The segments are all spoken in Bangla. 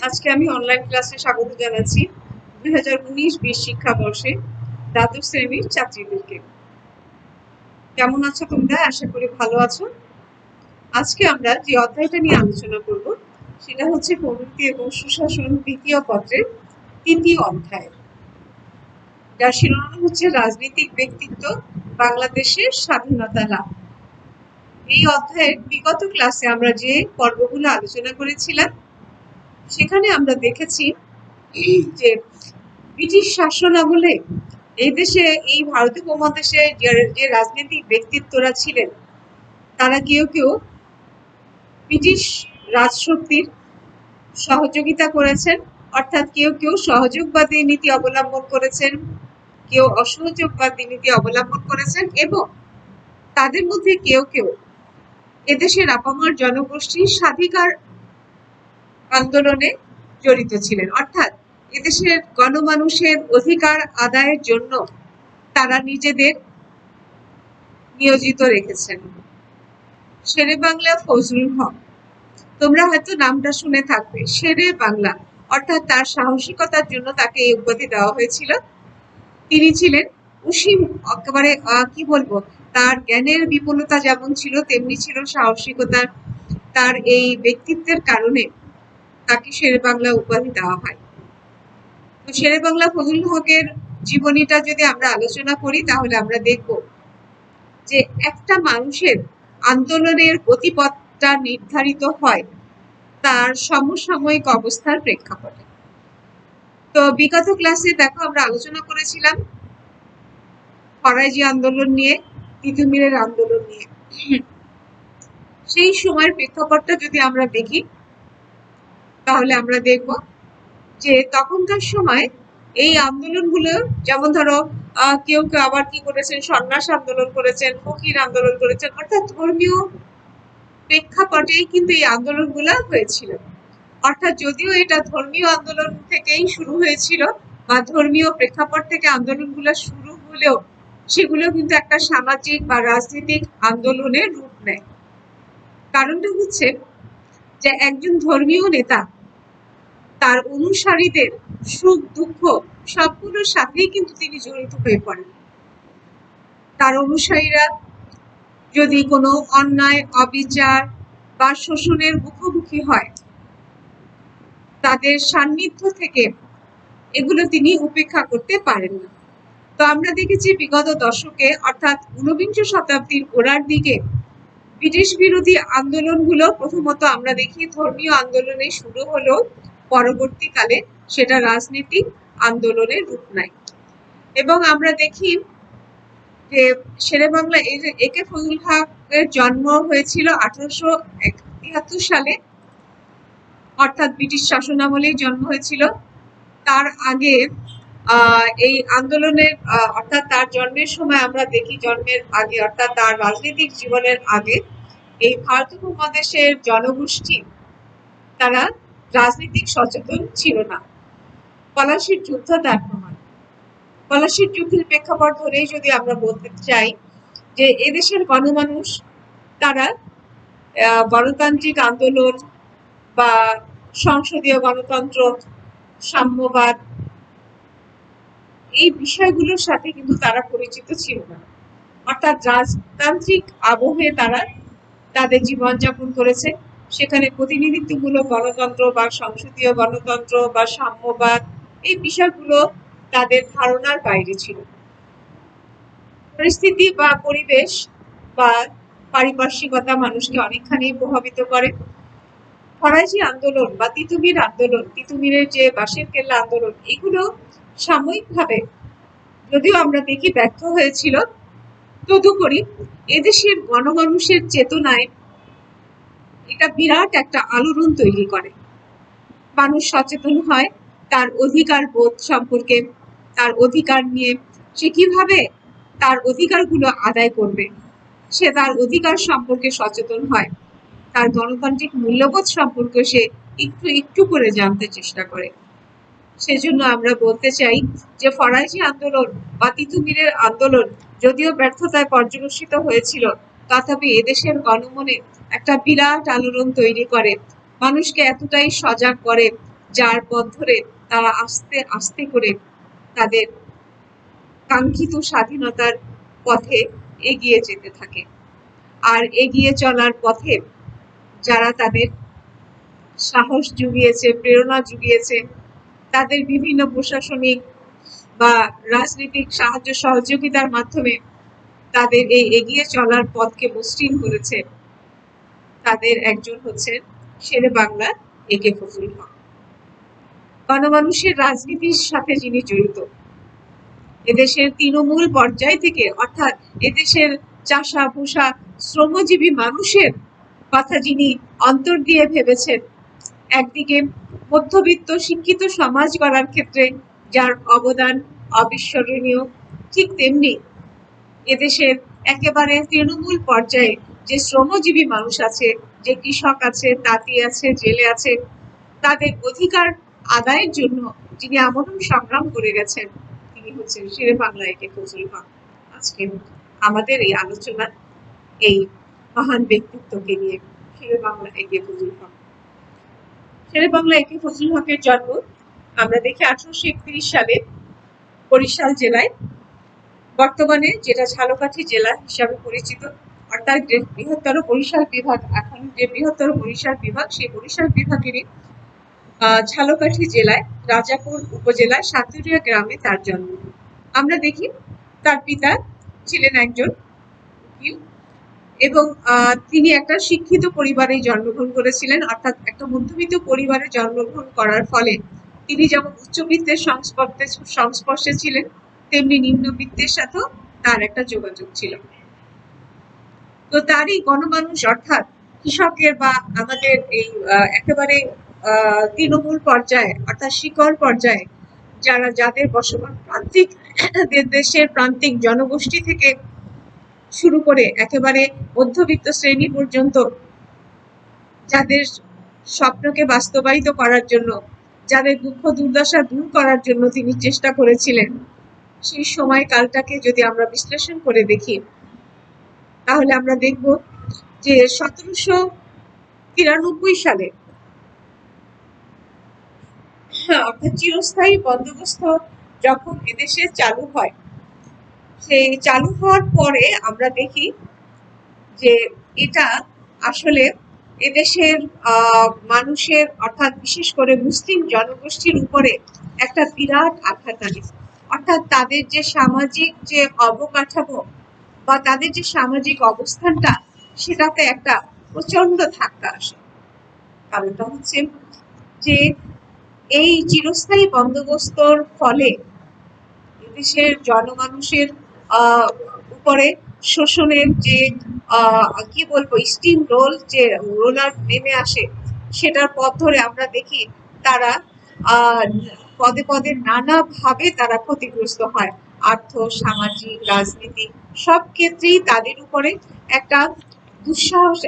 আজকে আমি অনলাইন ক্লাসে স্বাগত জানাচ্ছি 2019-20 শিক্ষাবর্ষে দ্বাদশ শ্রেণীর ছাত্রীদেরকে। কেমন আছো তোমরা? আশা করি ভালো আছো। আজকে আমরা যে অধ্যায়টা নিয়ে আলোচনা করব সেটা হচ্ছে প্রবৃত্তি এবং সুশাসন দ্বিতীয় পত্রের তৃতীয় অধ্যায়, যার শিরোনাম হচ্ছে রাজনৈতিক ব্যক্তিত্ব, বাংলাদেশের স্বাধীনতা লাভ। এই অধ্যায়ের বিগত ক্লাসে আমরা যে পর্বগুলো আলোচনা করেছিলাম সেখানে আমরা দেখেছি যে ব্রিটিশ শাসন আমলে এই দেশে, এই ভারতীয় উপমহাদেশে যে রাজনৈতিক ব্যক্তিত্বরা ছিলেন তারা কেউ কেউ ব্রিটিশ রাজশক্তির সহযোগিতা করেছেন, অর্থাৎ কেউ কেউ সহযোগবাদী নীতি অবলম্বন করেছেন, কেউ অসহযোগবাদী নীতি অবলম্বন করেছেন, এবং তাদের মধ্যে কেউ কেউ এদেশের আপামর জনগোষ্ঠীর স্বাধিকার আন্দোলনে জড়িত ছিলেন, অর্থাৎ এদেশের গণমানুষের অধিকার আদায়ের জন্য তারা নিজেদের নিয়োজিত রেখেছেন। শেরে বাংলা ফজলুল হক, তোমরা হয়তো নামটা শুনে থাকবে। শেরে বাংলা অর্থাৎ তার সাহসিকতার জন্য তাকে এই উপাধি দেওয়া হয়েছিল। তিনি ছিলেন অসীম, একেবারে কি বলবো, তার জ্ঞানের বিপুলতা যেমন ছিল তেমনি ছিল সাহসিকতার। তার এই ব্যক্তিত্বের কারণে তাকে শেরে বাংলা উপাধি দেওয়া হয়। তো শেরে বাংলা ফজলুল হকের জীবনীটা যদি আমরা আলোচনা করি তাহলে আমরা দেখব যে একটা মানুষের আন্দোলনের গতিপথটা নির্ধারিত হয় তার সমসাময়িক অবস্থার প্রেক্ষাপটে। তো বিগত ক্লাসে দেখো আমরা আলোচনা করেছিলাম ফরাজি আন্দোলন নিয়ে, তিতুমিরের আন্দোলন নিয়ে। সেই সময়ের প্রেক্ষাপটটা যদি আমরা দেখি তাহলে আমরা দেখব যে তখনকার সময় এই আন্দোলনগুলো, যেমন ধরো কেউ কেউ আবার কি করেছেন, সন্ন্যাস আন্দোলন করেছেন, ফকির আন্দোলন করেছেন, অর্থাৎ ধর্মীয় প্রেক্ষাপটেই কিন্তু এই আন্দোলনগুলো হয়েছিল। অর্থাৎ যদিও এটা ধর্মীয় আন্দোলন থেকেই শুরু হয়েছিল বা ধর্মীয় প্রেক্ষাপট থেকে আন্দোলনগুলো শুরু হলেও সেগুলো কিন্তু একটা সামাজিক বা রাজনৈতিক আন্দোলনের রূপ নেয়। কারণটা হচ্ছে যে একজন ধর্মীয় নেতা তার অনুসারীদের সুখ দুঃখ সবগুলোর সাথেই কিন্তু তিনি জড়িত হয়ে পড়েন। তার অনুসারীরা যদি কোনো অন্যায়, অবিচার বা শোষণের মুখোমুখি হয়, তাদের সান্নিধ্য থেকে এগুলো তিনি উপেক্ষা করতে পারেন না। তো আমরা দেখেছি বিগত দশকে, অর্থাৎ ঊনবিংশ শতাব্দীর গোড়ার দিকে ব্রিটিশ বিরোধী আন্দোলনগুলো প্রথমত আমরা দেখি ধর্মীয় আন্দোলনে শুরু হলেও পরবর্তীকালে সেটা রাজনৈতিক আন্দোলনের রূপ নেয়। এবং আমরা দেখি যে শেরে বাংলা, এ কে ফজলুল হকের জন্ম হয়েছিল 1873 সালে, অর্থাৎ ব্রিটিশ শাসনামলেই জন্ম হয়েছিল। তার আগে এই আন্দোলনের অর্থাৎ তার জন্মের সময় আমরা দেখি, জন্মের আগে অর্থাৎ তার রাজনৈতিক জীবনের আগে এই ভারত উপমহাদেশের জনগোষ্ঠী তারা রাজনৈতিক সচেতন ছিল না। পলাশির যুদ্ধ তার প্রমাণ। পলাশির যুদ্ধের প্রেক্ষাপট ধরেই যদি আমরা বলতে চাই যে এদেশের গণমানুষ তারা গণতান্ত্রিক আন্দোলন বা সংসদীয় গণতন্ত্র, সাম্যবাদ, এই বিষয়গুলোর সাথে কিন্তু তারা পরিচিত ছিল না। অর্থাৎ রাজতান্ত্রিক আবহে তারা তাদের জীবনযাপন করেছে। সেখানে প্রতিনিধিত্বমূলক গণতন্ত্র বা সংসদীয় গণতন্ত্র বা সাম্যবাদ, এই বিষয়গুলো তাদের ধারণার বাইরে ছিল। পরিস্থিতি বা পরিবেশ বা পারিপার্শ্বিকতা মানুষকে অনেকখানি প্রভাবিত করে। ফরাজি আন্দোলন বা তিতুমির আন্দোলন, তিতুমিরের যে বাঁশের কেল্লা আন্দোলন, এগুলো সাময়িকভাবে যদিও আমরা দেখি ব্যর্থ হয়েছিল, তদুপরি এদেশের গণমানুষের চেতনায় এটা বিরাট একটা আলোড়ন তৈরি করে। মানুষ সচেতন হয় তার অধিকার বোধ সম্পর্কে, তার অধিকার নিয়ে সে কিভাবে তার অধিকারগুলো আদায় করবে, সে তার অধিকার সম্পর্কে সচেতন হয়, তার গণতান্ত্রিক মূল্যবোধ সম্পর্কে সে একটু একটু করে জানতে চেষ্টা করে। সেজন্য আমরা বলতে চাই যে ফরাজি আন্দোলন বা তিতুমিরের আন্দোলন যদিও ব্যর্থতায় পর্যবসিত হয়েছিল, তথাপি এদেশের গণমনে একটা বিরাট আলোড়ন তৈরি করে মানুষকে এতটাই সজাগ করে, যার পথ ধরে তারা আস্তে আস্তে করে তাদের কাঙ্ক্ষিত স্বাধীনতার পথে এগিয়ে যেতে থাকে। আর এগিয়ে চলার পথে যারা তাদের সাহস জুগিয়েছে, প্রেরণা জুগিয়েছে, তাদের বিভিন্ন প্রশাসনিক বা রাজনৈতিক সাহায্য সহযোগিতার মাধ্যমে তাদের এই এগিয়ে চলার পথকে মসৃণ করেছে, তাদের একজন হচ্ছেন শেরে বাংলা একে ফজলুল হক। গণমানুষের রাজনীতির সাথে যিনি জড়িত, এদেশের তৃণমূল পর্যায় থেকে, অর্থাৎ এদেশের চাষা ভূষা শ্রমজীবী মানুষের কথা যিনি অন্তর দিয়ে ভেবেছেন, একদিকে মধ্যবিত্ত শিক্ষিত সমাজ গড়ার ক্ষেত্রে যার অবদান অবিস্মরণীয়, ঠিক তেমনি এদেশের একেবারে তৃণমূল পর্যায়ে যে শ্রমজীবী মানুষ আছে, যে কৃষক আছে, তাঁতি আছে, জেলে আছে, তাদের অধিকার আদায়ের জন্য যিনি আমরণ সংগ্রাম করে গেছেন, তিনি হচ্ছেন শেরে বাংলা একে ফজলুল হক। আজকে আমাদের এই আলোচনা এই মহান ব্যক্তিত্বকে নিয়ে, শেরে বাংলা একে ফজলুল হক। শেরে বাংলা একে ফজলুল হকের জন্ম আমরা দেখি 1831 সালে বরিশাল জেলায়, বর্তমানে যেটা ঝালকাঠি জেলা হিসাবে পরিচিত, অর্থাৎ বৃহত্তর বরিশাল বিভাগ, এখন যে বৃহত্তর বরিশাল বিভাগ, সেই বরিশাল বিভাগেরই ঝালকাঠি জেলায় রাজাপুর উপজেলায় সাতুরিয়া গ্রামে তার জন্ম। আমরা দেখি তার পিতা ছিলেন একজন উকিল এবং তিনি একটা শিক্ষিত পরিবারে জন্মগ্রহণ করেছিলেন, অর্থাৎ একটা মধ্যবিত্ত পরিবারে জন্মগ্রহণ করার ফলে তিনি যেমন উচ্চবিত্তের সংস্পর্শে ছিলেন, তেমনি নিম্নবিত্তের সাথেও তার একটা যোগাযোগ ছিল। তো তারই গণমানুষ, অর্থাৎ কৃষকের বা আমাদের এই একেবারে তৃণমূল পর্যায়ে, অর্থাৎ শিকড় পর্যায়ে যাদের বসবাস, প্রান্তিক দেশের প্রান্তিক জনগোষ্ঠী থেকে শুরু করে একেবারে মধ্যবিত্ত শ্রেণী পর্যন্ত, যাদের স্বপ্নকে বাস্তবায়িত করার জন্য, যাদের দুঃখ দুর্দশা দূর করার জন্য তিনি চেষ্টা করেছিলেন, সেই সময়কালটাকে যদি আমরা বিশ্লেষণ করে দেখি, তাহলে আমরা দেখব যে 1793 সালে, অর্থাৎ চিরস্থায়ী বন্দোবস্ত যখন এদেশে চালু হয়, সেই চালু হওয়ার পরে আমরা দেখি যে এটা আসলে এদেশের মানুষের, অর্থাৎ বিশেষ করে মুসলিম জনগোষ্ঠীর উপরে একটা বিরাট আঘাত আনে। অর্থাৎ তাদের যে সামাজিক যে অবকাঠামো বা তাদের যে সামাজিক অবস্থানটা, সেটাতে একটা প্রচন্ড ধাক্কা আসে। কারণটা হচ্ছে যে এই চিরস্থায়ী বন্দোবস্তর ফলে দেশের জনমানুষের উপরে শোষণের যে কি বলবো, স্টিম রোলার নেমে আসে, সেটার পথ ধরে আমরা দেখি তারা পদে পদে নানাভাবে তারা ক্ষতিগ্রস্ত হয়। আর্থ, সামাজিক, রাজনীতিক সব ক্ষেত্রেই তাদের উপরে একটা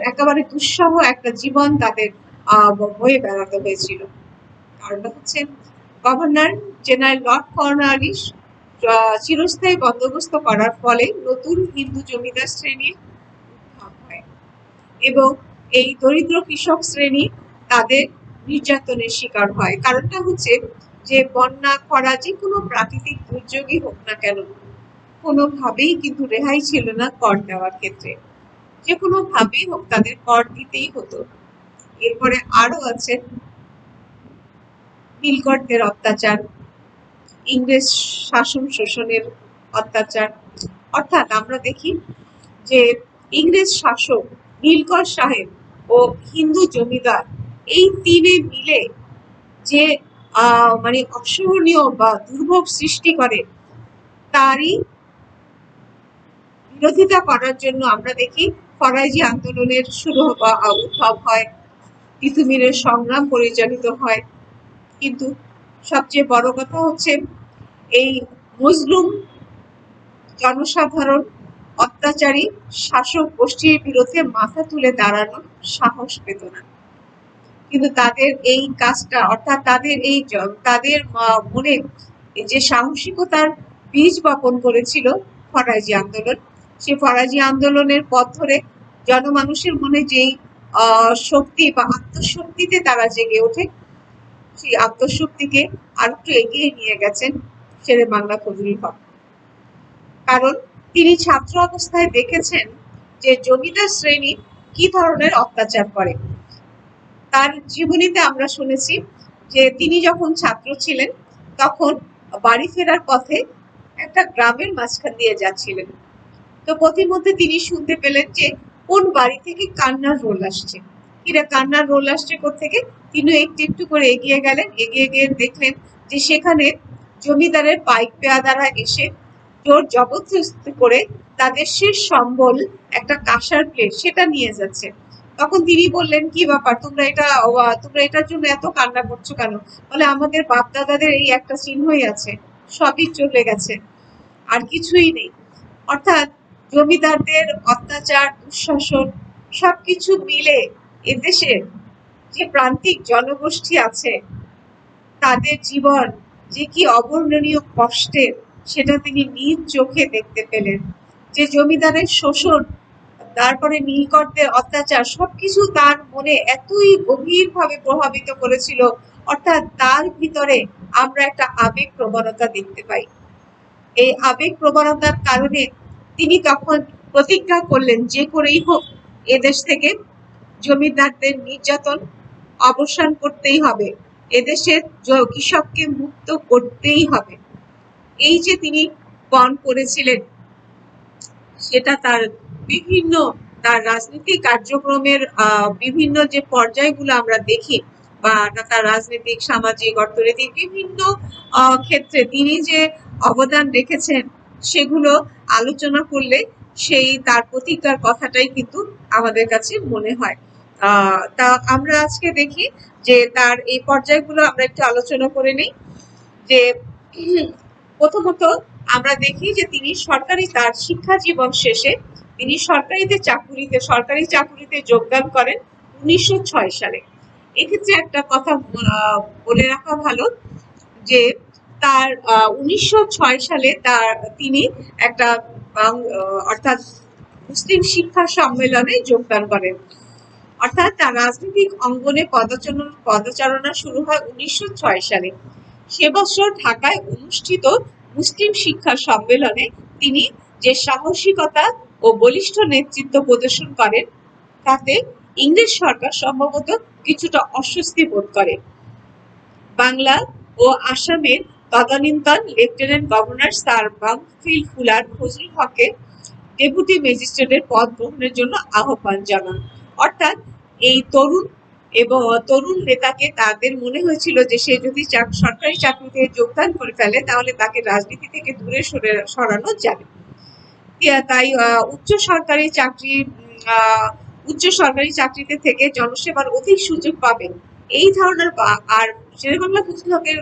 একেবারে দুঃসহ একটা জীবন তাদের বয়ে বেড়াতে হয়েছিল। কারণটা হচ্ছে গভর্নর জেনারেল লর্ড কর্নওয়ালিস চিরস্থায়ী বন্দোবস্ত করার ফলে নতুন হিন্দু জমিদার শ্রেণীর উদ্ভব হয় এবং এই দরিদ্র কৃষক শ্রেণী তাদের নির্যাতনের শিকার হয়। কারণটা হচ্ছে যে বন্যা, খরা, যে কোনো প্রাকৃতিক দুর্যোগই হোক না কেন, কোনোভাবেই কিন্তু রেহাই ছিল না কর দেওয়ার ক্ষেত্রে। যে কোনো ভাবেই হোক তাদের কর দিতেই হতো। এরপরে আরো আছে নীলকরদের অত্যাচার, ইংরেজ শাসন শোষণের অত্যাচার। অর্থাৎ আমরা দেখি যে ইংরেজ শাসক, নীলকর সাহেব ও হিন্দু জমিদার, এই তিনে মিলে যে মানে অসহনীয় বা দুর্ভোগ সৃষ্টি করে, তারই বিরোধিতা করার জন্য আমরা দেখি ফরাজি আন্দোলনের উদ্ভব হয়, তিতুমিরের সংগ্রাম পরিচালিত হয়। কিন্তু সবচেয়ে বড় কথা হচ্ছে এই মুসলিম জনসাধারণ অত্যাচারী শাসক গোষ্ঠীর বিরুদ্ধে মাথা তুলে দাঁড়ানোর সাহস পেত না। কিন্তু তাদের এই কাজটা, অর্থাৎ তাদের মনে যে সাহসিকতার বীজ বপন করেছিল ফরাজি আন্দোলন, সেই ফরাজি আন্দোলনের পথ ধরে জনমানুষের মনে যেই শক্তি বা আত্মশক্তিতে তারা জেগে ওঠে। সেই আত্মশক্তিকে আর একটু এগিয়ে নিয়ে গেছেন শেরে বাংলা ফজলুল হক। কারণ তিনি ছাত্র অবস্থায় দেখেছেন যে জমিদার শ্রেণী কি ধরনের অত্যাচার করে। তার জীবনীতে আমরা শুনেছি যে তিনি যখন ছাত্র ছিলেন তখন বাড়ি ফেরার পথে একটা গ্রামের মাঝখান দিয়ে যাচ্ছিলেন। তো পথিমধ্যে তিনি শুনতে পেলেন যে কোন বাড়ি থেকে কান্নার রোল আসছে। এরা কান্নার রোল আসছে কোত্থেকে? তিনি একটু একটু করে এগিয়ে গেলেন, এগিয়ে গিয়ে দেখলেন যে সেখানে জমিদারের পাইক পেয়াদারা এসে জোর জবরদস্তি করে তাদের শেষ সম্বল একটা কাঁসার প্লেট সেটা নিয়ে যাচ্ছে। তখন তিনি বললেন, কি ব্যাপার, তোমরা এটার জন্য এত কান্না করছো কেন? বলে, আমাদের বাপ দাদাদের এই একটা চিহ্নই আছে, সবই চলে গেছে, আর কিছুই নেই। অর্থাৎ জমিদারদের অত্যাচার, দুঃশাসন সবকিছু মিলে এদেশে যে প্রান্তিক জনগোষ্ঠী আছে তাদের জীবন যে কি অবর্ণনীয় কষ্টের সেটা তিনি নিজ চোখে দেখতে পেলেন। যে জমিদারের শোষণ, তারপরে নীলকরদের অত্যাচার সবকিছু তার মনে এতই গভীরভাবে প্রভাবিত করেছিল। অর্থাৎ তার ভিতরে আমরা একটা আবেগ প্রবণতা দেখতে পাই। এই আবেগ প্রবণতার কারণে তিনি তখন প্রতিজ্ঞা করলেন যে করেই হোক এদেশ থেকে জমিদারদের নির্যাতন অবসান করতেই হবে, এদেশের কৃষককে মুক্ত করতেই হবে। এই যে তিনি পণ করেছিলেন সেটা তার রাজনৈতিক কার্যক্রমের বিভিন্ন যে পর্যায়গুলো আমরা দেখি, বা তার রাজনৈতিক, সামাজিক, অর্থনৈতিক বিভিন্ন ক্ষেত্রে তিনি যে অবদান রেখেছেন সেগুলো আলোচনা করলে সেই তার প্রতিজ্ঞার কথাটাই কিন্তু আমাদের কাছে মনে হয়। তা আমরা আজকে দেখি যে তার এই পর্যায়গুলো আমরা একটু আলোচনা করে নিই। যে প্রথমত আমরা দেখি যে তিনি তার শিক্ষা জীবন শেষে তিনি সরকারি চাকুরিতে যোগদান করেন 1906 সালে। এক্ষেত্রে একটা কথা বলে রাখা ভালো যে তার 1906 সালে তিনি একটা অর্থাৎ মুসলিম শিক্ষা সম্মেলনে যোগদান করেন। অর্থাৎ তার রাজনৈতিক অঙ্গনে পদচারণা শুরু হয় 1906 সালে। সে বছর ঢাকায় অনুষ্ঠিত মুসলিম শিক্ষা সম্মেলনে তিনি যে সাহসিকতা ও বলিষ্ঠ নেতৃত্ব প্রদর্শন করেন তাতে ইংরেজ সরকার সম্ভবত কিছুটা অস্বস্তি বোধ করে। বাংলা ও আসামের তদানীন্তন lieutenant governor sir Bampfylde fuller Fazlul হককে ডেপুটি ম্যাজিস্ট্রেটের পদ গ্রহণের জন্য আহ্বান জানান। অর্থাৎ এই তরুণ নেতাকে তাদের মনে হয়েছিল যে সে যদি সরকারি চাকরিতে যোগদান করে ফেলে তাহলে তাকে রাজনীতি থেকে দূরে সরানো যাবে। তাই উচ্চ সরকারি চাকরিতে থেকে জনসেবার অধিক সুযোগ পাবেন এই ধারণার। আর শেরেবাংলা ফজলুল হকের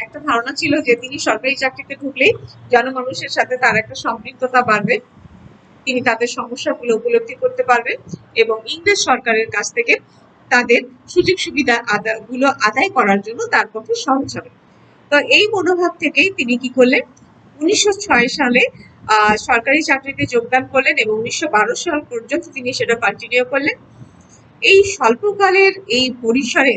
একটা ধারণা ছিল যে তিনি সরকারি চাকরিতে ঢুকলেই জনমানুষের সাথে তার একটা সম্পৃক্ততা বাড়বে, তিনি তাদের সমস্যাগুলো উপলব্ধি করতে পারবেন এবং ইংরেজ সরকারের কাছ থেকে তাদের সুযোগ সুবিধা আদায় করার জন্য তার পক্ষে সহজ হবে। তো এই মনোভাব থেকেই তিনি কি করলেন, 1906 সালে সরকারি চাকরিতে যোগদান করলেন এবং 1912 সাল পর্যন্ত তিনি সেটা কন্টিনিউ করলেন। এই স্বল্পকালের এই পরিসরে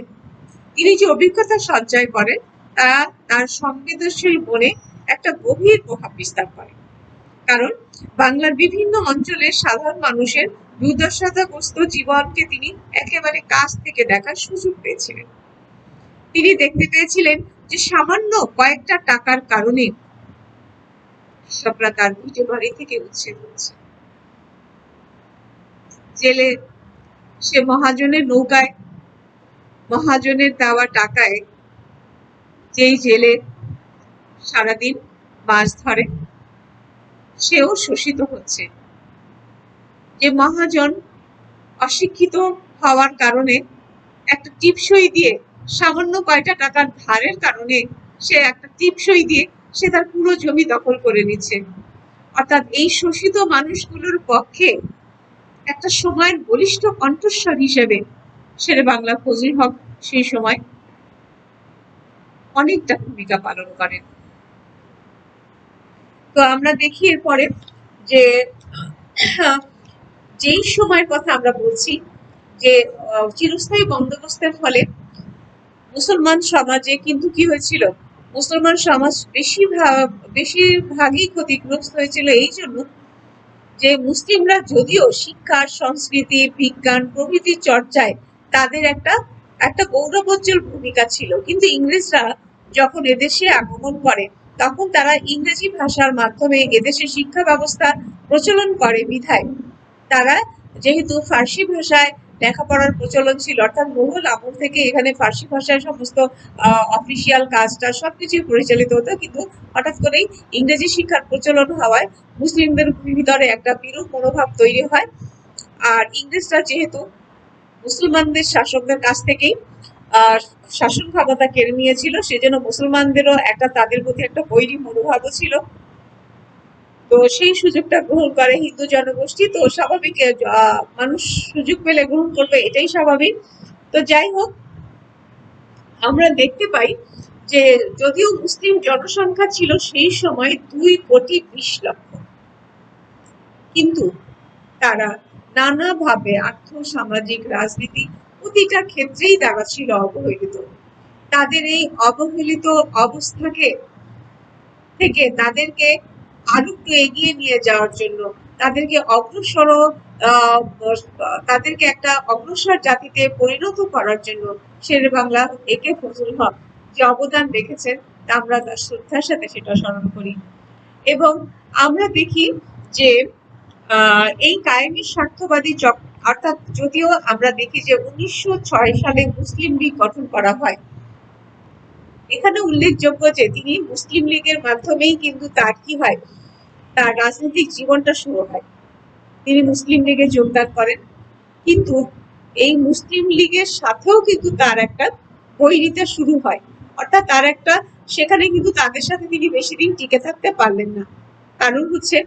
তিনি যে অভিজ্ঞতা সঞ্চয় করেন তা তার সংবেদনশীল মনে একটা গভীর প্রভাব বিস্তার করে। কারণ বাংলার বিভিন্ন অঞ্চলের সাধারণ মানুষের দুর্দশাগ্রস্ত জীবনকে তিনি একেবারে কাছ থেকে দেখার সুযোগ পেয়েছিলেন। তিনি দেখতে পেয়েছিলেন যে সামান্য কয়েকটা টাকার কারণে কৃষকরা তার ভিটে বাড়ি থেকে উচ্ছেদ হচ্ছে। জেলে সে মহাজনের নৌকায়, মহাজনের দেওয়া টাকায় যেই জেলে সারাদিন মাছ ধরে সেও শোষিত হচ্ছে। যে মহাজন অশিক্ষিত হওয়ার কারণে একটা টিপসই দিয়ে, সামান্য কয়টা টাকার ধারের কারণে সে একটা টিপসই দিয়ে সে তার পুরো জমি দখল করে নিচ্ছে। অর্থাৎ এই শোষিত মানুষগুলোর পক্ষে একটা সময়ের বলিষ্ঠ কণ্ঠস্বর হিসেবে শেরে বাংলা ফজলুল হক সেই সময় অনেকটা ভূমিকা পালন করেন। তো আমরা দেখি এরপরে যে যেই সময়ের কথা আমরা বলছি, যে চিরস্থায়ী বন্দোবস্তের ফলে মুসলমান সমাজে কিন্তু কি হয়েছিল, মুসলমান সমাজ বেশিরভাগই ক্ষতিগ্রস্ত হয়েছিল এই জন্য যে মুসলিমরা যদিও শিক্ষা, সংস্কৃতি, বিজ্ঞান প্রভৃতি চর্চায় তাদের একটা একটা গৌরবোজ্জ্বল ভূমিকা ছিল, কিন্তু ইংরেজরা যখন এদেশে আগমন করে তখন তারা ইংরেজি ভাষার মাধ্যমে এদেশে শিক্ষা ব্যবস্থা প্রচলন করে বিধায় তারা, যেহেতু ফার্সি ভাষায় লেখাপড়ার প্রচলন ছিল, অর্থাৎ মুঘল আমল থেকে এখানে ফার্সি ভাষায় সমস্ত অফিসিয়াল কাজটা সবকিছু পরিচালিত হতো, কিন্তু হঠাৎ করেই ইংরেজি শিক্ষার প্রচলন হওয়ায় মুসলিমদের ভিতরে একটা বিরূপ মনোভাব তৈরি হয়। আর ইংরেজরা যেহেতু মুসলমানদের শাসকদের কাছ থেকেই শাসন ক্ষমতা কেড়ে নিয়েছিল, সেজন্য মুসলমানদেরও একটা তাদের প্রতি একটা বৈরী মনোভাবও ছিল। তো সেই সুযোগটা গ্রহণ করে হিন্দু জনগোষ্ঠী, তো স্বাভাবিক মানুষ সুযোগ পেলে গ্রহণ করবে, এটাই স্বাভাবিক। তো যাই হোক, আমরা দেখতে পাই যে যদিও মুসলিম জনসংখ্যা ছিল সেই সময় 2,20,00,000, কিন্তু তারা নানাভাবে আর্থ-সামাজিক, রাজনীতি প্রতিটা ক্ষেত্রেই তারা ছিল অবহেলিত। তাদের এই অবহেলিত অবস্থাকে থেকে তাদেরকে আরো একটু এগিয়ে নিয়ে যাওয়ার জন্য, তাদেরকে তাদেরকে একটা অগ্রসর জাতিতে পরিণত করার জন্য শেরে বাংলা একে ফজলুল হক যে অবদান রেখেছেন তা আমরা তার শ্রদ্ধার সাথে সেটা স্মরণ করি। এবং আমরা দেখি যে এই কায়েমি স্বার্থবাদী অর্থাৎ যদিও আমরা দেখি যে 1906 সালে মুসলিম লীগ গঠন করা হয়, এখানে উল্লেখযোগ্য যে তিনি মুসলিম লীগের মাধ্যমেই কিন্তু তার কি হয়, তার রাজনৈতিক জীবনটা শুরু হয়। তিনি মুসলিম লীগে যোগদান করেন, কিন্তু এই মুসলিম লীগের সাথেও কিন্তু তার একটা বৈরিতা শুরু হয়, অর্থাৎ তার একটা সেখানে কিন্তু তাদের সাথে তিনি বেশি দিন টিকে থাকতে পারলেন না। কারণ হচ্ছে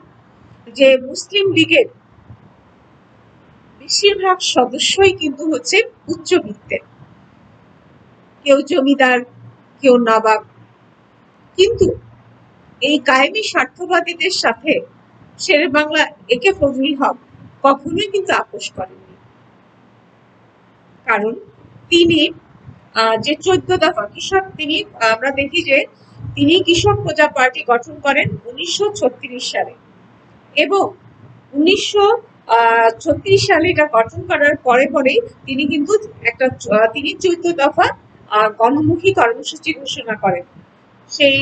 যে মুসলিম লীগের বেশিরভাগ সদস্যই কিন্তু হচ্ছে উচ্চবিত্তের, কেউ জমিদার, কেউ নবাব, কিন্তু এই কায়েমি স্বার্থবাদীদের সাথে শেরে বাংলা একে ফজলুল হক কখনোই কিন্তু আপোষ করেননি। কারণ তিনি যে 14 দফা কৃষক, তিনি আমরা দেখি যে তিনি কৃষক প্রজা পার্টি গঠন করেন 1936 সালে, এবং 1936 সালে এটা গঠন করার পরে পরেই তিনি কিন্তু তিনি 14 দফা গণমুখী কর্মসূচি ঘোষণা করেন। সেই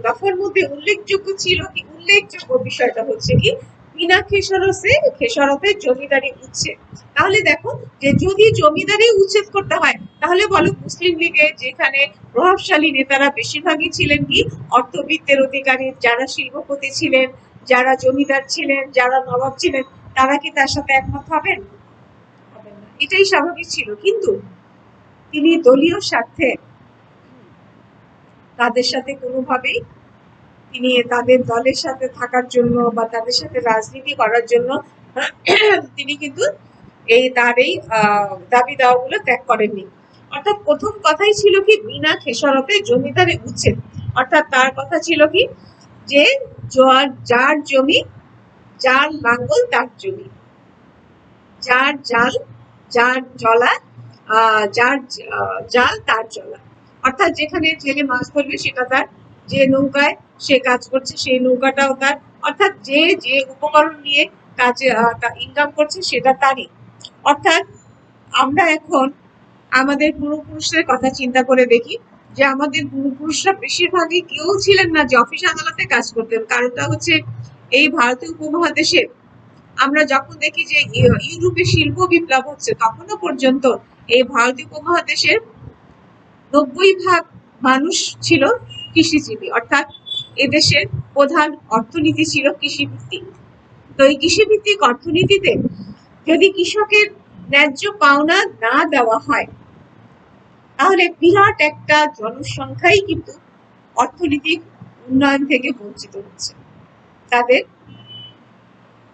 দফার মধ্যে উল্লেখযোগ্য বিষয়টা হচ্ছে কি, বিনা খেসারতে জমিদারি উচ্ছেদ। তাহলে দেখো যে যদি জমিদারি উচ্ছেদ করতে হয়, তাহলে বলো মুসলিম লীগে যেখানে প্রভাবশালী নেতারা বেশিরভাগই ছিলেন কি অর্থবিত্তের অধিকারী, যারা শিল্পপতি ছিলেন, যারা জমিদার ছিলেন, যারা নবাব ছিলেন, তারা কি তার সাথে একমত হবেন? হবেন না, এটাই স্বাভাবিক ছিল। কিন্তু তিনি দলীয় স্বার্থে তাদের সাথে কোনোভাবেই তিনি তাদের দলের সাথে থাকার জন্য বা তাদের সাথে রাজনীতি করার জন্য তিনি কিন্তু তার এই দাবি দাওয়াগুলো ত্যাগ করেননি। অর্থাৎ প্রথম কথাই ছিল কি বিনা খেসারতে জমিদারি উচ্ছেদ, অর্থাৎ তার কথা ছিল কি যে যার জমি, যার লাঙ্গল তার জমি, যার জাল, যার জলা, যার জাল তার জলা, অর্থাৎ যেখানে জেলে মাছ ধরবে সেটা তার, যে নৌকায় সে কাজ করছে সেই নৌকাটাও তার, অর্থাৎ যে যে উপকরণ নিয়ে কাজে ইনকাম করছে সেটা তারই। অর্থাৎ আমরা এখন আমাদের পূর্বপুরুষদের কথা চিন্তা করে দেখি যে আমাদের পূর্বপুরুষরা বেশিরভাগই কেউ ছিলেন না যে অফিস আদালতে কাজ করতেন। কারণটা হচ্ছে এই ভারতীয় উপমহাদেশে আমরা যখন দেখি যে ইউরোপে শিল্প বিপ্লব হচ্ছে, তখনও পর্যন্ত এই ভারতীয় উপমহাদেশের 90% মানুষ ছিল কৃষিজীবী, অর্থাৎ এদেশের প্রধান অর্থনীতি ছিল কৃষিভিত্তিক। তো এই কৃষিভিত্তিক অর্থনীতিতে যদি কৃষকের ন্যায্য পাওনা না দেওয়া হয়, তাহলে বিরাট একটা জনসংখ্যাই কিন্তু অর্থনৈতিক উন্নয়ন থেকে বঞ্চিত হচ্ছে, তাদের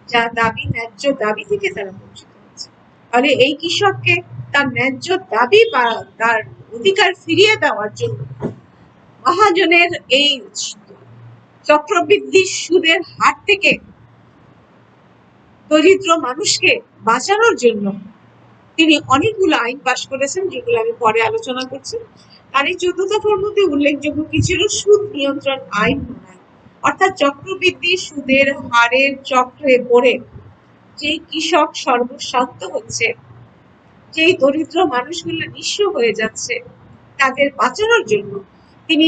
যা দাবি, ন্যায্য দাবি থেকে তারা বঞ্চিত হচ্ছে। তাহলে এই কৃষককে তার ন্যায্য দাবি বা তার অধিকার ফিরিয়ে দেওয়ার জন্য মহাজনের এই চক্রবৃদ্ধি সুদের হাত থেকে দরিদ্র মানুষকে বাঁচানোর জন্য তিনি অনেকগুলো আইন পাশ করেছেন, যেগুলো আমি পরে আলোচনা করছি। আর এই 14 দফার মধ্যে উল্লেখযোগ্য কি ছিল? সুদ নিয়ন্ত্রণ আইন প্রণয়ন, অর্থাৎ চক্রবৃদ্ধি সুদের হারের চক্রে পড়ে যেই কৃষক সর্বস্বান্ত হচ্ছে, যেই দরিদ্র মানুষগুলো নিঃস্ব হয়ে যাচ্ছে, তাদের বাঁচানোর জন্য তিনি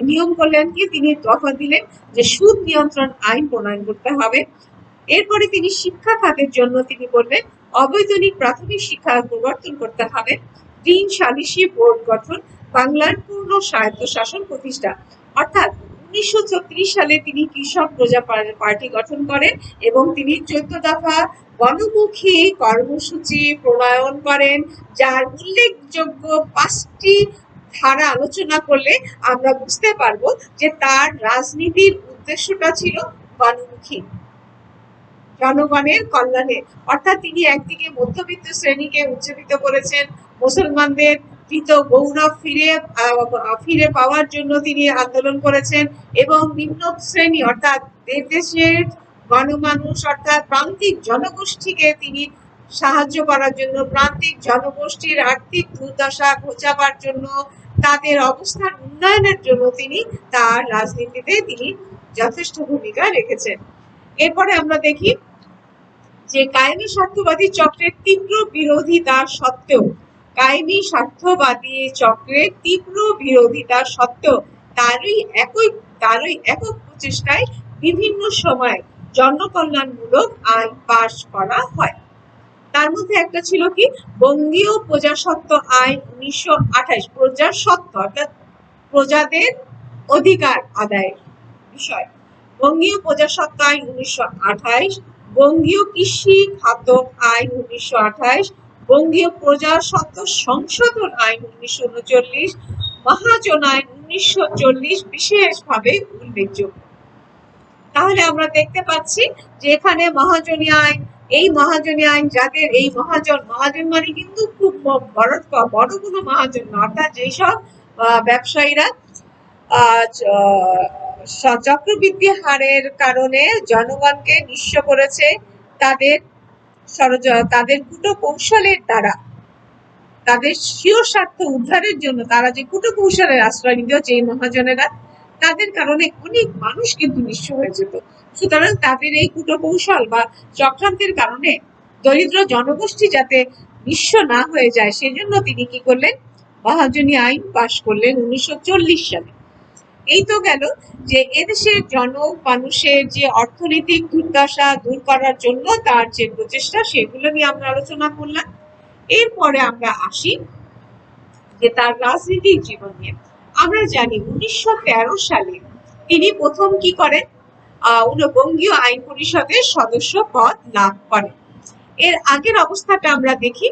নিয়ম করলেন কি, তিনি দফা দিলেন যে সুদ নিয়ন্ত্রণ আইন প্রণয়ন করতে হবে। এরপরে তিনি শিক্ষা খাতের জন্য তিনি বললেন অবৈতনিক প্রাথমিক শিক্ষা প্রবর্তন করতে হবে, ঋণ সালিসি বোর্ড গঠন, বাংলার পূর্ণ স্বায়ত্তশাসন প্রতিষ্ঠা। অর্থাৎ 1936 সালে তিনি কৃষক প্রজা পার্টি গঠন করেন এবং তিনি 14 দফা গণমুখী কর্মসূচি প্রণয়ন করেন, যার উল্লেখযোগ্য 5টি ধারা আলোচনা করলে আমরা বুঝতে পারবো যে তার রাজনীতির উদ্দেশ্যটা ছিল গণমুখী, জনগণের কল্যাণে। অর্থাৎ তিনি একদিকে মধ্যবিত্ত শ্রেণীকে উজ্জীবিত করেছেন, মুসলমানদের কৃত গৌরব ফিরে পাওয়ার জন্য তিনি আন্দোলন করেছেন, এবং নিম্ন শ্রেণী অর্থাৎ দেশের গণমানুষ অর্থাৎ প্রান্তিক জনগোষ্ঠীকে তিনি সাহায্য করার জন্য, প্রান্তিক জনগোষ্ঠীর আর্থিক দুর্দশা ঘোচাবার জন্য, তাদের অবস্থার উন্নয়নের জন্য তিনি তার রাজনীতিতে তিনি যথেষ্ট ভূমিকা রেখেছেন। এরপরে আমরা দেখি যে কায়েমি স্বার্থবাদী চক্রের তীব্র বিরোধিতা সত্ত্বেও, কায়েমি স্বার্থবাদী চক্রের তীব্র বিরোধিতা সত্ত্বেও তারই একক প্রচেষ্টায় বিভিন্ন সময় জনকল্যাণমূলক আইন পাশ করা হয়। তার মধ্যে একটা ছিল কি, বঙ্গীয় প্রজাস্বত্ব আইন 1928, প্রজাস্বত্ব অর্থাৎ প্রজাদের অধিকার আদায়ের বিষয়, বঙ্গীয় প্রজাস্বত্ব আইন 1928, বঙ্গীয় কৃষি খাতক আইন 1928, বঙ্গীয় প্রজাস্বত্ব সংশোধন আইন 1939, মহাজন আইন 1940 বিশেষভাবে উল্লেখযোগ্য। তাহলে আমরা দেখতে পাচ্ছি যে এখানে মহাজনী আইন, এই মহাজনী আইন যাদের, এই মহাজন মানে কিন্তু খুব বড় কোনো মহাজন না, অর্থাৎ যেসব ব্যবসায়ীরা চক্রবৃদ্ধি হারের কারণে জনগণকে নিঃস্ব করেছে, তাদের কুটো কৌশলের দ্বারা, তাদের স্বীয় স্বার্থ উদ্ধারের জন্য তারা যে কুটো কৌশলের আশ্রয় নিত, যে মহাজনেরা, তাদের কারণে অনেক মানুষ কিন্তু নিঃস্ব হয়ে যেত। সুতরাং তাদের এই কুটো কৌশল বা চক্রান্তের কারণে দরিদ্র জনগোষ্ঠী যাতে নিঃস্ব না হয়ে যায়, সেজন্য তিনি কি করলেন? মহাজনী আইন পাশ করলেন 1940 সালে। এই তো গেল যে এদেশের মানুষের যে অর্থনৈতিক দুর্দশা দূর করার জন্য তার যে প্রচেষ্টা, সেগুলো নিয়ে আমরা আলোচনা করলাম। এরপরে আমরা আসি যে তার রাজনৈতিক জীবন নিয়ে। আমরা জানি 1913 সালে তিনি প্রথম কি করেন? বঙ্গীয় আইন পরিষদের সদস্য পদ লাভ করেন। এর আগের অবস্থাটা আমরা দেখি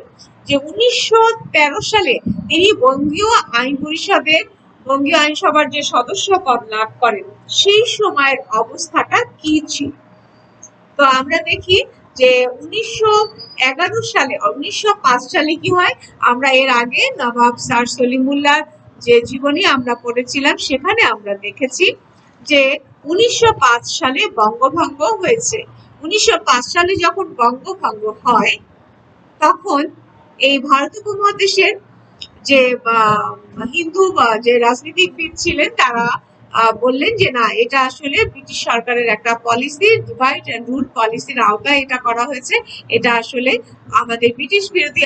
যে 1913 সালে তিনি বঙ্গীয় আইনসভার যে সদস্য পদ লাভ করেন, সেই সময়ের অবস্থাটা কি ছিল? তো আমরা দেখি যে 1905 সালে কি হয়? আমরা এর আগে নবাব স্যার সলিমুল্লাহর যে জীবনী আমরা পড়েছিলাম, সেখানে আমরা দেখেছি যে 1905 সালে বঙ্গভঙ্গ হয়েছে। 1905 সালে যখন বঙ্গভঙ্গ হয়, তখন এই ভারত উপমহাদেশের যে হিন্দু যে রাজনীতিবিদ ছিলেন, তারা বললেন যে না, এটা আসলে ব্রিটিশ সরকারের একটা পলিসি, ডিভাইড অ্যান্ড রুল পলিসির আওতায় এটা করা হয়েছে। এটা আসলে আমাদের ব্রিটিশ বিরোধী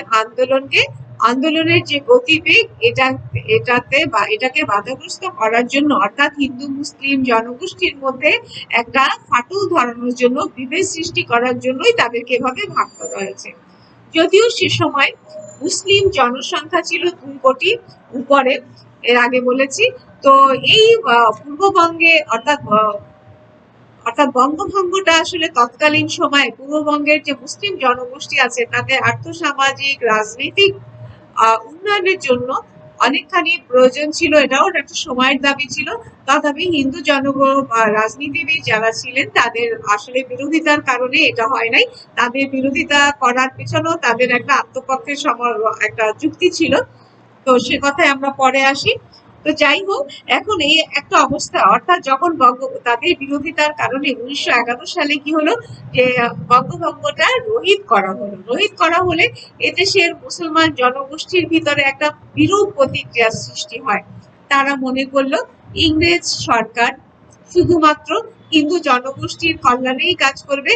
আন্দোলনের যে গতিবেগ, এটাকে বাধাগ্রস্ত করার জন্য, অর্থাৎ হিন্দু মুসলিম জনগোষ্ঠীর মধ্যে একটা ফাটল ধরানোর জন্য, বিভেদ সৃষ্টি করার জন্যই তাদেরকে এভাবে ভাগ করা হয়েছে। যদিও সে সময় মুসলিম জনসংখ্যা ছিল 2 কোটি উপরে, এর আগে বলেছি। তো এই পূর্ববঙ্গে অর্থাৎ বঙ্গভঙ্গটা আসলে তৎকালীন সময়ে পূর্ববঙ্গের যে মুসলিম জনগোষ্ঠী আছে, তাদের আর্থসামাজিক রাজনৈতিক উন্নয়নের জন্য অনেকখানি প্রয়োজন ছিল, এটাও একটা সময়ের দাবি ছিল। তথাপি হিন্দু রাজনীতিবিদ যারা ছিলেন, তাদের আসলে বিরোধিতার কারণে এটা হয় নাই। তাদের বিরোধিতা করার পেছনেও তাদের একটা আত্মপক্ষের একটা যুক্তি ছিল। তো সে কথায় আমরা পরে আসি। তো যাই হোক, এখন এই একটা অবস্থা, অর্থাৎ যখন তাদের বিরোধিতার কারণে 1911 সালে কি হলো, যে বঙ্গভঙ্গটা রহিত করা হলে এদেশের মুসলমান জনগোষ্ঠীর ভিতরে একটা বিরূপ প্রতিক্রিয়ার সৃষ্টি হয়। তারা মনে করলো ইংরেজ সরকার শুধুমাত্র হিন্দু জনগোষ্ঠীর কল্যাণেই কাজ করবে,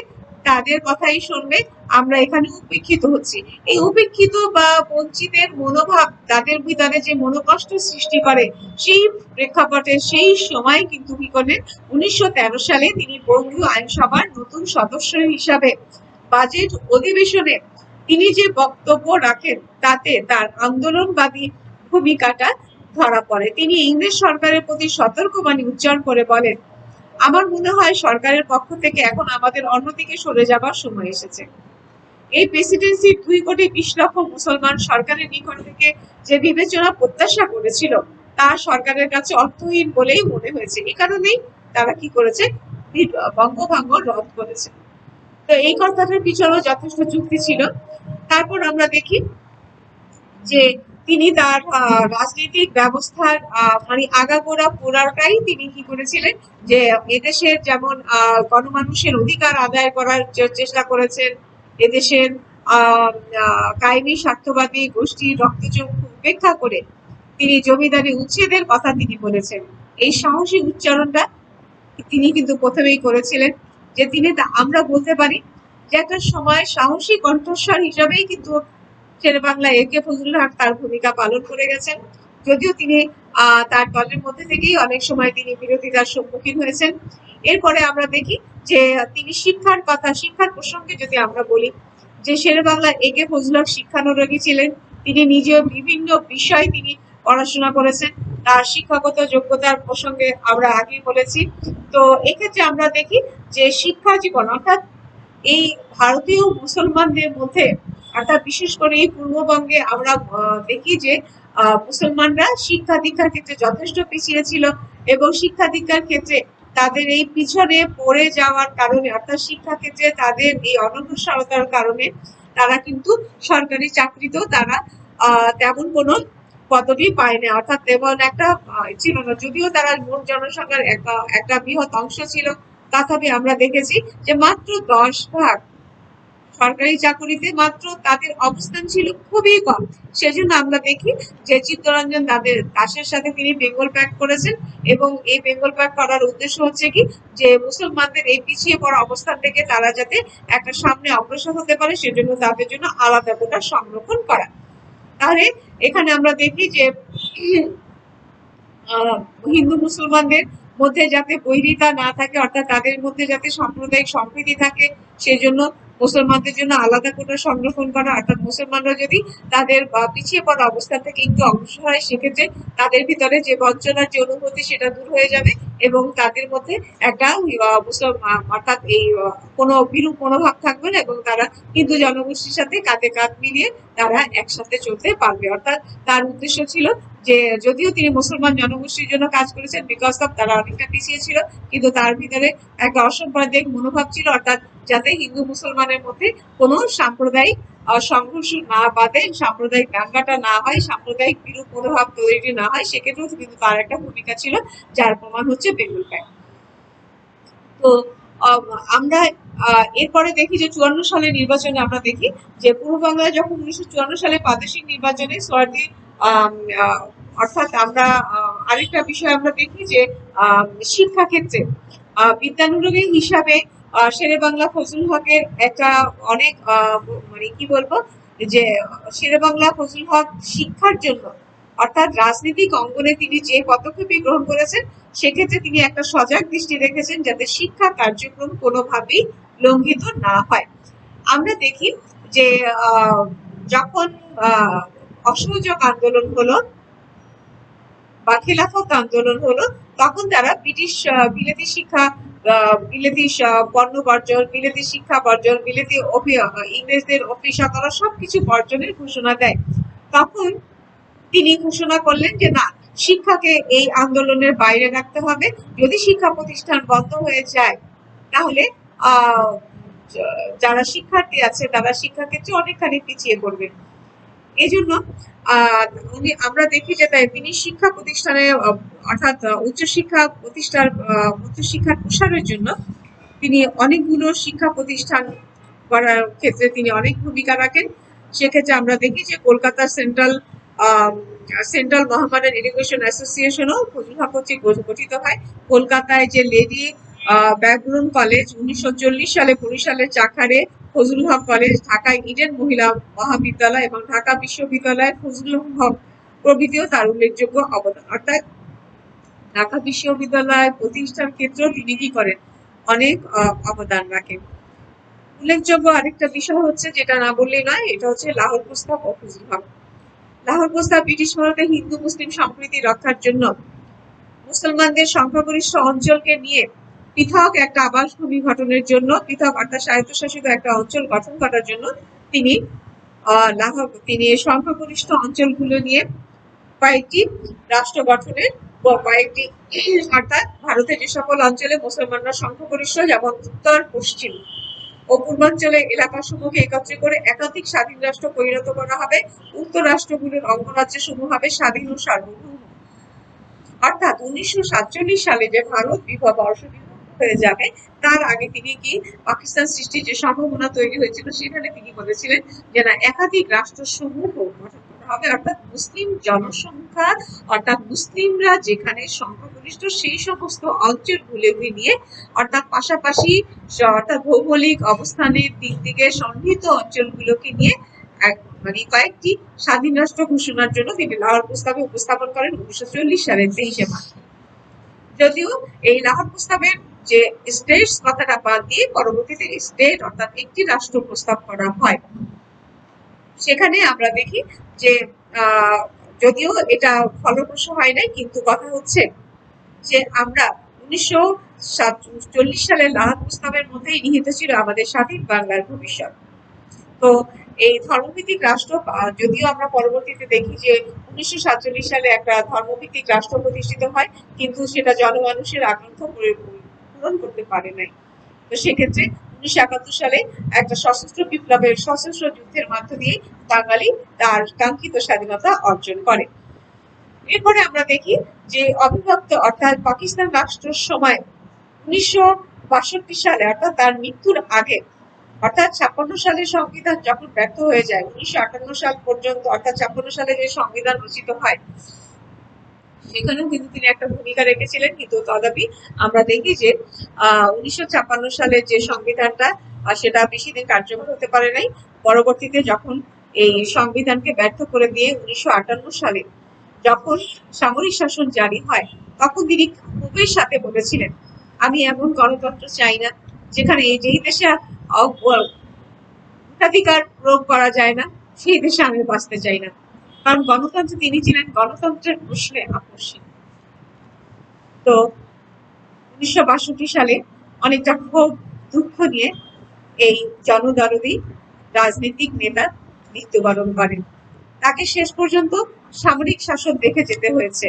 তাদের কথাই শুনবে, আমরা এখানে উপেক্ষিত হচ্ছি। এই উপেক্ষিত বা বঞ্চিতের মনোভাব তাদের ভিতরে যে মনোকষ্ট সৃষ্টি করে, সেই প্রেক্ষাপটে সেই সময় কিন্তু কি করলেন, 1913 সালে তিনি বঙ্গীয় আইনসভার নতুন সদস্য হিসাবে বাজেট অধিবেশনে তিনি যে বক্তব্য রাখেন তাতে তার আন্দোলনবাদী ভূমিকাটা ধরা পড়ে। তিনি ইংরেজ সরকারের প্রতি সতর্কবাণী উচ্চারণ করে বলেন, আমার মনে হয় সরকারের পক্ষ থেকে এখন আমাদের অন্যদিকে সরে যাবার সময় এসেছে। এই প্রেসিডেন্সি 2,20,00,000 মুসলমান সরকারের নিকট থেকে যে বিবেচনা প্রত্যাশা করেছিল তা সরকারের কাছে অর্থহীন বলেই মনে হয়েছে। এই কারণেই তারা কি করেছে, বঙ্গভঙ্গ রদ করেছে। তো এই কথাটার পিছনেও যথেষ্ট যুক্তি ছিল। তারপর আমরা দেখি যে তিনি তার রাজনৈতিক ব্যবস্থার মানে আগাগোড়া পুরাটাই তিনি কি করেছিলেন, যে এদেশের যেমন গণমানুষের অধিকার আদায় করার চেষ্টা করেছেন, এদেশের কায়েমি স্বার্থবাদী গোষ্ঠীর রক্তচক্ষু উপেক্ষা করে তিনি জমিদারি উচ্ছেদের কথা তিনি বলেছেন। এই সাহসী উচ্চারণটা তিনি কিন্তু প্রথমেই করেছিলেন, যে তিনি আমরা বলতে পারি যে একটা সময় সাহসী কণ্ঠস্বর হিসাবেই কিন্তু শেরেবাংলা একে ফজলুল হক তার ভূমিকা পালন করে গেছেন। যদিও তিনি তার দলের মধ্যে থেকেই অনেক সময় তিনি বিরোধিতার সম্মুখীন হয়েছেন। এরপরে আমরা দেখি যে তিনি শিক্ষার প্রসঙ্গে যদি আমরা বলি, যে শেরেবাংলা একে ফজলুল হক শিক্ষানুরাগী ছিলেন। তিনি নিজেও বিভিন্ন বিষয় তিনি পড়াশোনা করেছেন, তার শিক্ষাগত যোগ্যতার প্রসঙ্গে আমরা আগে বলেছি। তো এক্ষেত্রে আমরা দেখি যে শিক্ষা জীবন, অর্থাৎ এই ভারতীয় মুসলমানদের মধ্যে, অর্থাৎ বিশেষ করে এই পূর্ববঙ্গে আমরা দেখি যে মুসলমানরা শিক্ষা দীক্ষার ক্ষেত্রে যথেষ্ট পিছিয়ে ছিল, এবং শিক্ষা দীক্ষার ক্ষেত্রে তাদের এই পিছনে পড়ে যাওয়ার কারণে, অর্থাৎ শিক্ষা ক্ষেত্রে তাদের এই অনগ্রসরতার কারণে তারা কিন্তু সরকারি চাকরিতেও তারা তেমন কোনো পদবি পায় না, অর্থাৎ তেমন একটা ছিল না। যদিও তারা মোট জনসংখ্যার একটা বৃহৎ অংশ ছিল, তথাপি আমরা দেখেছি যে মাত্র 10 ভাগ সরকারি চাকুরিতে মাত্র তাদের অবস্থান ছিল খুবই কম। সেজন্য আমরা দেখি যে চিত্তরঞ্জন দাসের সাথে তিনি বেঙ্গল প্যাক করেছেন, এবং এই বেঙ্গল প্যাক করার উদ্দেশ্য হচ্ছে কি, যে মুসলমানদের এই পিছিয়ে পড়া অবস্থান থেকে তারা যাতে একটা সামনে অগ্রসর হতে পারে, সেজন্য তাদের জন্য আলাদা কোটা সংরক্ষণ করা। তাহলে এখানে আমরা দেখি যে হিন্দু মুসলমানদের মধ্যে যাতে বৈরিতা না থাকে, অর্থাৎ তাদের মধ্যে যাতে সাম্প্রদায়িক সম্প্রীতি থাকে, সেজন্য মুসলমানদের জন্য আলাদা কোটা সংরক্ষণ করা। অর্থাৎ মুসলমানরা যদি তাদের পিছিয়ে পড়া অবস্থা থেকে একটু অগ্রসর হয়, সেক্ষেত্রে তাদের ভিতরে যে বঞ্চনার যে অনুভূতি সেটা দূর হয়ে যাবে, এবং তাদের মধ্যে একটা অর্থাৎ এই কোনো বিরূপ মনোভাব থাকবে না, এবং তারা হিন্দু জনগোষ্ঠীর সাথে কাঁধে কাঁধ মিলিয়ে তারা একসাথে চলতে পারবে। অর্থাৎ তার উদ্দেশ্য ছিল যে যদিও তিনি মুসলমান জনগোষ্ঠীর জন্য কাজ করেছেন, বিকজ অফ তারা অনেকটা পিছিয়ে ছিল, কিন্তু তার ভিতরে একটা অসাম্প্রদায়িক মনোভাব ছিল, অর্থাৎ যাতে হিন্দু মুসলমানের মধ্যে কোনো সাম্প্রদায়িক সংঘর্ষ না বাঁধে, সাম্প্রদায়িক দাঙ্গাটা না হয়, সাম্প্রদায়িক বিরূপ মনোভাব তৈরি না হয়, সেক্ষেত্রেও কিন্তু তার একটা ভূমিকা ছিল, যার প্রমাণ হচ্ছে বেঙ্গল প্যাক। তো আমরা এরপরে দেখি যে 54 সালের নির্বাচনে আমরা দেখি যে পূর্ব বাংলায় যখন 1954 সালে প্রাদেশিক নির্বাচনে সোয়ার্দি অর্থাৎ আমরা আরেকটা বিষয় আমরা দেখি যে শিক্ষা ক্ষেত্রে বিদ্যানুরাগী হিসাবে শেরেবাংলা ফজলুল হকের একটা অনেক মানে কি বলবো, যে শেরেবাংলা ফজলুল হক শিক্ষার জন্য, অর্থাৎ রাজনৈতিক অঙ্গনে তিনি যে পদক্ষেপই গ্রহণ করেছেন, সেক্ষেত্রে তিনি একটা সজাগ দৃষ্টি রেখেছেন যাতে শিক্ষা কার্যক্রম কোনোভাবেই লঙ্ঘিত না হয়। আমরা দেখি যে যখন অসহযোগ আন্দোলন হলো বা খেলাফত আন্দোলন হলো, তখন তারা বিলেতি শিক্ষা, বিলেতি পণ্য বর্জন, বিলেতি শিক্ষা বর্জন, বিলেতি ইংরেজদের অফিসা করা সবকিছু বর্জনের ঘোষণা দেয়। তখন তিনি ঘোষণা করলেন যে না, শিক্ষাকে এই আন্দোলনের বাইরে রাখতে হবে। যদি শিক্ষা প্রতিষ্ঠান বন্ধ হয়ে যায়, তাহলে যারা শিক্ষার্থী আছে তারা শিক্ষা ক্ষেত্রে অনেকখানি পিছিয়ে পড়বে। এই জন্য আমরা দেখি যে তিনি শিক্ষা প্রতিষ্ঠানে অর্থাৎ উচ্চশিক্ষার প্রসারের জন্য তিনি অনেকগুলো শিক্ষা প্রতিষ্ঠান করার ক্ষেত্রে তিনি অনেক ভূমিকা রাখেন। সেক্ষেত্রে আমরা দেখি যে কলকাতা সেন্ট্রাল মোহামেডান এডুকেশন অ্যাসোসিয়েশনও ফজলুল হক কর্তৃক গঠিত হয়। কলকাতায় যে লেডি ব্যাকরণ কলেজ 1940 সালে, বরিশালের চাকারে ফজলুল হক কলেজ, ঢাকায় ইডেন মহিলা মহাবিদ্যালয় এবং ঢাকা বিশ্ববিদ্যালয় ফজলুল হক প্রভৃতিও তার উল্লেখযোগ্য অবদান। অর্থাৎ ঢাকা বিশ্ববিদ্যালয় প্রতিষ্ঠার ক্ষেত্রেও তিনি কি করেন, অনেক অবদান রাখেন। উল্লেখযোগ্য আরেকটা বিষয় হচ্ছে, যেটা না বললেই নয়, এটা হচ্ছে লাহোর প্রস্তাব ও ফজলুল হক। লাহোর প্রস্তাব ব্রিটিশ ভারতে হিন্দু মুসলিম সম্প্রীতি রক্ষার জন্য মুসলমানদের সংখ্যাগরিষ্ঠ অঞ্চলকে নিয়ে পৃথক একটা আবাসভূমি গঠনের জন্য, পৃথক অর্থাৎ স্বায়ত্তশাসিত একটা অঞ্চল গঠন করার জন্য তিনি সংখ্যাগরিষ্ঠ অঞ্চলগুলো নিয়ে কয়েকটি রাষ্ট্র গঠনের কয়েকটি অর্থাৎ ভারতের যে সকল অঞ্চলে মুসলমানরা সংখ্যাগরিষ্ঠ, যেমন উত্তর, পশ্চিম ও পূর্বাঞ্চলে এলাকাসমূহকে একত্রে করে একাধিক স্বাধীন রাষ্ট্র পরিণত করা হবে। উক্ত রাষ্ট্রগুলোর অঙ্গরাজ্য সমূহ হবে স্বাধীন ও সার্বভৌম। অর্থাৎ 1947 সালে যে ভারত বর্ষ বিভক্ত হয়ে যাবে, তার আগে তিনি কি পাকিস্তান সৃষ্টির যে সম্ভাবনা তৈরি হয়েছিল, সেখানে তিনি বলেছিলেন যে না, একাধিক রাষ্ট্রসমূহ গঠন করা হবে, অর্থাৎ মুসলিম জনসংখ্যা অর্থাৎ মুসলিমরা যেখানে সংখ্যাগরিষ্ঠ সেই সমস্ত অঞ্চলগুলোকে নিয়ে, অর্থাৎ পাশাপাশি অর্থাৎ ভৌগোলিক অবস্থানের দিক থেকে সন্নিহিত অঞ্চলগুলোকে নিয়ে মানে কয়েকটি স্বাধীন রাষ্ট্র ঘোষণার জন্য তিনি লাহোর প্রস্তাবে উপস্থাপন করেন 1940 সালের 23 মার্চ। যদিও এই লাহোর প্রস্তাবের যে স্টেটস কথাটা বাদ দিয়ে পরবর্তীতে স্টেট অর্থাৎ একটি রাষ্ট্র প্রস্তাব করা হয়। সেখানে আমরা দেখি যে যদিও এটা ফলপ্রসূ হয় নাই, কিন্তু কথা হচ্ছে যে আমরা 1940 সালের লাহোর প্রস্তাবের মধ্যেই নিহিত ছিল আমাদের স্বাধীন বাংলার ভবিষ্যৎ। তো এই ধর্মভিত্তিক রাষ্ট্র, যদিও আমরা পরবর্তীতে দেখি যে 1947 সালে একটা ধর্মভিত্তিক রাষ্ট্র প্রতিষ্ঠিত হয়, কিন্তু সেটা জনমানুষের আকাঙ্ক্ষা পূরণ করতে পারে নাই। তো সেক্ষেত্রে 1971 সালে একটা সশস্ত্র যুদ্ধের মধ্য দিয়ে বাঙালি তার কাঙ্ক্ষিত স্বাধীনতা অর্জন করে। এরপরে আমরা দেখি যে অবিভক্ত অর্থাৎ পাকিস্তান রাষ্ট্রের সময় 1962 সালে অর্থাৎ তার মৃত্যুর আগে, অর্থাৎ 56 সালের সংবিধান যখন ব্যর্থ হয়ে যায়, 1958 সাল পর্যন্ত অর্থাৎ 56 সালে যে সংবিধান রচিত হয়, সেখানেও কিন্তু তিনি একটা ভূমিকা রেখেছিলেন। কিন্তু তথাপি আমরা দেখি যে 1956 সালের যে সংবিধানটা, সেটা বেশি দিন কার্যকর হতে পারে নাই। পরবর্তীতে যখন এই সংবিধানকে ব্যর্থ করে দিয়ে 1958 সালে যখন সামরিক শাসন জারি হয়, তখন তিনি খুবই সাথে বলেছিলেন, আমি এমন গণতন্ত্র চাই না যেখানে যেই দেশে ভোটাধিকার প্রয়োগ করা যায় না, সেই দেশে আমি বাঁচতে চাই না। কারণ গণতন্ত্র, তিনি ছিলেন গণতন্ত্রের প্রশ্নে আকর্ষণ। তো 1962 সালে অনেকটা ক্ষোভ দুঃখ নিয়ে এই জনদরদী রাজনৈতিক নেতা মৃত্যুবরণ করেন। তাকে শেষ পর্যন্ত সামরিক শাসন দেখে যেতে হয়েছে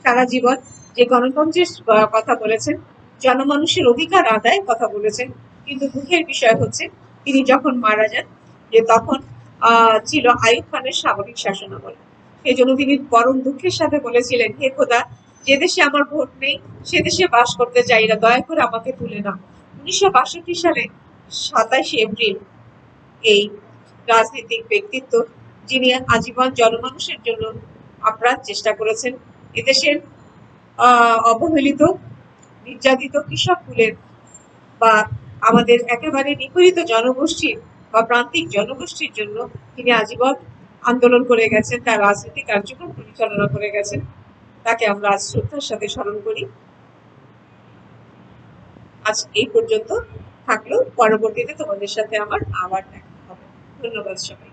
সারা জীবন। যে গণতন্ত্রের কথা বলেছেন, জনমানুষের অধিকার আদায় কথা বলেছেন, কিন্তু দুঃখের বিষয় হচ্ছে তিনি যখন মারা যান, যে তখন ছিল আইয়ুব খানের সামরিক শাসনামল। সেই জন্য তিনি পরম দুঃখের সাথে বলেছিলেন, হে খোদা, যে দেশে আমার ভোট নেই সে দেশে বাস করতে চাই না, দয়া করে আমাকে তুলে নাও। 1962 সালে 27 এপ্রিল এই রাজনৈতিক ব্যক্তিত্ব, যিনি আজীবন জনমানুষের জন্য আপ্রাণ চেষ্টা করেছেন, এদেশের অবহেলিত নির্যাতিত কৃষক কুলের বা আমাদের একেবারে নিপীড়িত জনগোষ্ঠীর বা প্রান্তিক জনগোষ্ঠীর জন্য তিনি আজীবন আন্দোলন করে গেছেন, তার রাজনৈতিক কার্যক্রম পরিচালনা করে গেছেন। তাকে আমরা আজ শ্রদ্ধার সাথে স্মরণ করি। আজ এই পর্যন্ত থাকলো, পরবর্তীতে তোমাদের সাথে আমার আবার দেখা হবে। ধন্যবাদ সবাই।